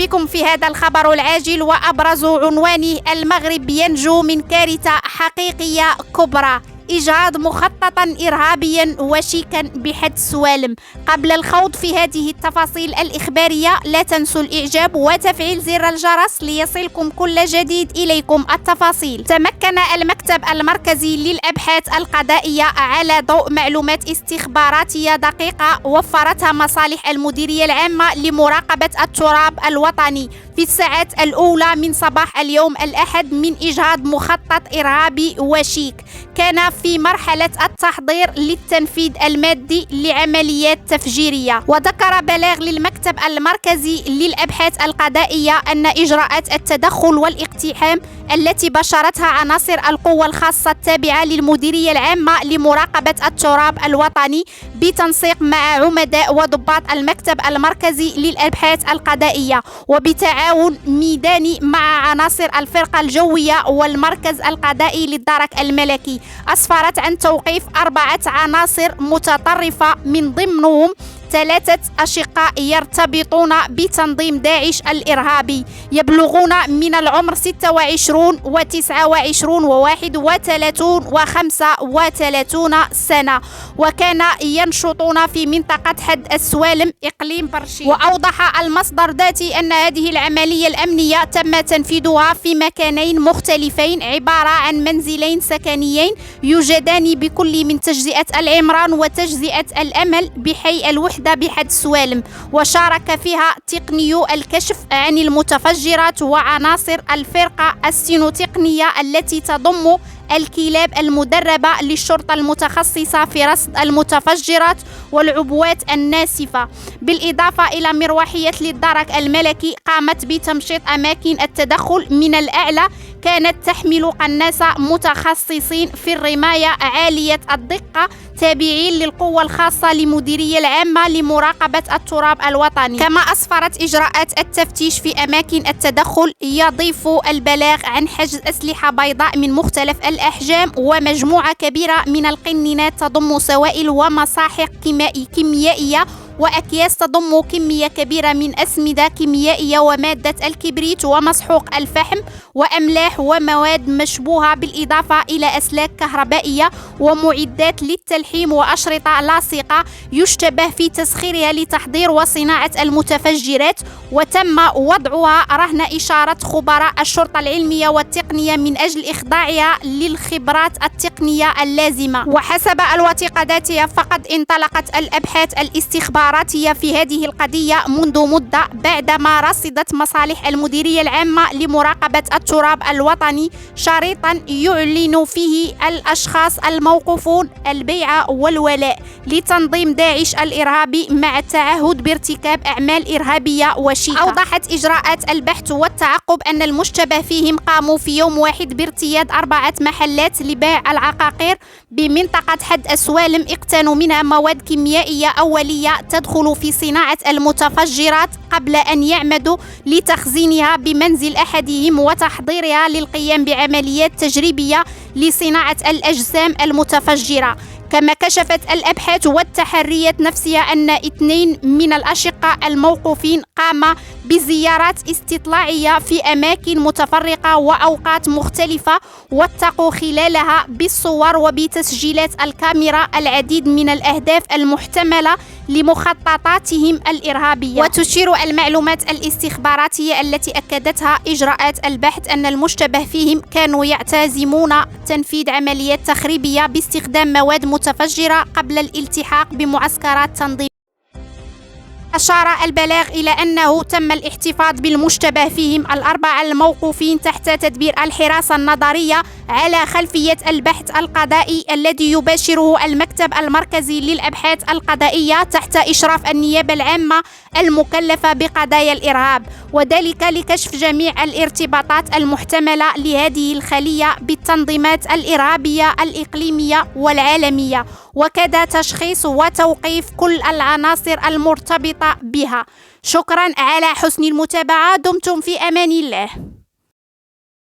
بكم في هذا الخبر العاجل، وأبرز عنوانه: المغرب ينجو من كارثة حقيقية كبرى، إجهاض مخططا إرهابيا وشيكا بحد سوالم. قبل الخوض في هذه التفاصيل الإخبارية لا تنسوا الإعجاب وتفعيل زر الجرس ليصلكم كل جديد إليكم. التفاصيل: تمكن المكتب المركزي للأبحاث القضائية على ضوء معلومات استخباراتية دقيقة وفرتها مصالح المديرية العامة لمراقبة التراب الوطني في الساعات الأولى من صباح اليوم الأحد من إجهاض مخطط إرهابي وشيك كان في مرحلة التحضير للتنفيذ المادي لعمليات تفجيرية. وذكر بلاغ للمكتب المركزي للأبحاث القضائية أن إجراءات التدخل والاقتحام التي بشرتها عناصر القوة الخاصة التابعة للمديرية العامة لمراقبة التراب الوطني بتنسيق مع عمداء وضباط المكتب المركزي للأبحاث القضائية وبتعاون ميداني مع عناصر الفرقة الجوية والمركز القضائي للدرك الملكي، أسفرت عن توقيف 4 عناصر متطرفة من ضمنهم 3 أشقاء يرتبطون بتنظيم داعش الإرهابي يبلغون من العمر 26 و29 و31 و35 سنة، وكان ينشطون في منطقة حد السوالم إقليم برشيد. وأوضح المصدر ذاتي أن هذه العملية الأمنية تم تنفيذها في مكانين مختلفين عبارة عن منزلين سكنيين يوجدان بكل من تجزئة العمران وتجزئة الأمل بحي الوحدة بحد سوالم، وشارك فيها تقنيو الكشف عن المتفجرات وعناصر الفرقة السينوتقنية التي تضم الكلاب المدربة للشرطة المتخصصة في رصد المتفجرات والعبوات الناسفة، بالإضافة إلى مروحية للدرك الملكي قامت بتمشيط أماكن التدخل من الأعلى كانت تحمل قناصة متخصصين في الرماية عالية الدقة تابعين للقوة الخاصة للمديرية العامة لمراقبة التراب الوطني. كما أسفرت إجراءات التفتيش في أماكن التدخل يضيف البلاغ عن حجز أسلحة بيضاء من مختلف الأحجام ومجموعة كبيرة من القنينات تضم سوائل ومساحق كيميائية وأكياس تضم كمية كبيرة من أسمدة كيميائية ومادة الكبريت ومسحوق الفحم وأملاح ومواد مشبوهة، بالإضافة إلى أسلاك كهربائية ومعدات للتلحيم وأشرطة لاصقة يشتبه في تسخيرها لتحضير وصناعة المتفجرات، وتم وضعها رهن إشارة خبراء الشرطة العلمية والتقنية من أجل إخضاعها للخبرات التقنية اللازمة. وحسب الوثيقة ذاتها فقد انطلقت الأبحاث الاستخباراتية في هذه القضية منذ مدة بعدما رصدت مصالح المديرية العامة لمراقبة التراب الوطني شريطا يعلن فيه الأشخاص الموقوفون البيع والولاء لتنظيم داعش الإرهابي مع التعهد بارتكاب أعمال إرهابية وشيكة. أوضحت إجراءات البحث والتعقب أن المشتبه فيهم قاموا في يوم واحد بارتياد 4 محلات لبيع العقاقير بمنطقة حد السوالم اقتنوا منها مواد كيميائية أولية تدخل في صناعة المتفجرات قبل أن يعمدوا لتخزينها بمنزل أحدهم وتحضيرها للقيام بعمليات تجريبية لصناعة الأجسام المتفجرة. كما كشفت الأبحاث والتحريات نفسها أن 2 من الأشقاء الموقوفين قام بزيارات استطلاعية في أماكن متفرقة وأوقات مختلفة وثقوا خلالها بالصور وبتسجيلات الكاميرا العديد من الأهداف المحتملة لمخططاتهم الإرهابية. وتشير المعلومات الاستخباراتية التي أكدتها إجراءات البحث أن المشتبه فيهم كانوا يعتزمون تنفيذ عمليات تخريبية باستخدام مواد متفجرة قبل الالتحاق بمعسكرات تنظيم. أشار البلاغ إلى أنه تم الاحتفاظ بالمشتبه فيهم 4 الموقوفين تحت تدبير الحراسة النظرية على خلفية البحث القضائي الذي يباشره المكتب المركزي للأبحاث القضائية تحت إشراف النيابة العامة المكلفة بقضايا الإرهاب، وذلك لكشف جميع الارتباطات المحتملة لهذه الخلية بالتنظيمات الإرهابية الإقليمية والعالمية، وكذا تشخيص وتوقيف كل العناصر المرتبطة بها. شكرا على حسن المتابعة، دمتم في أمان الله.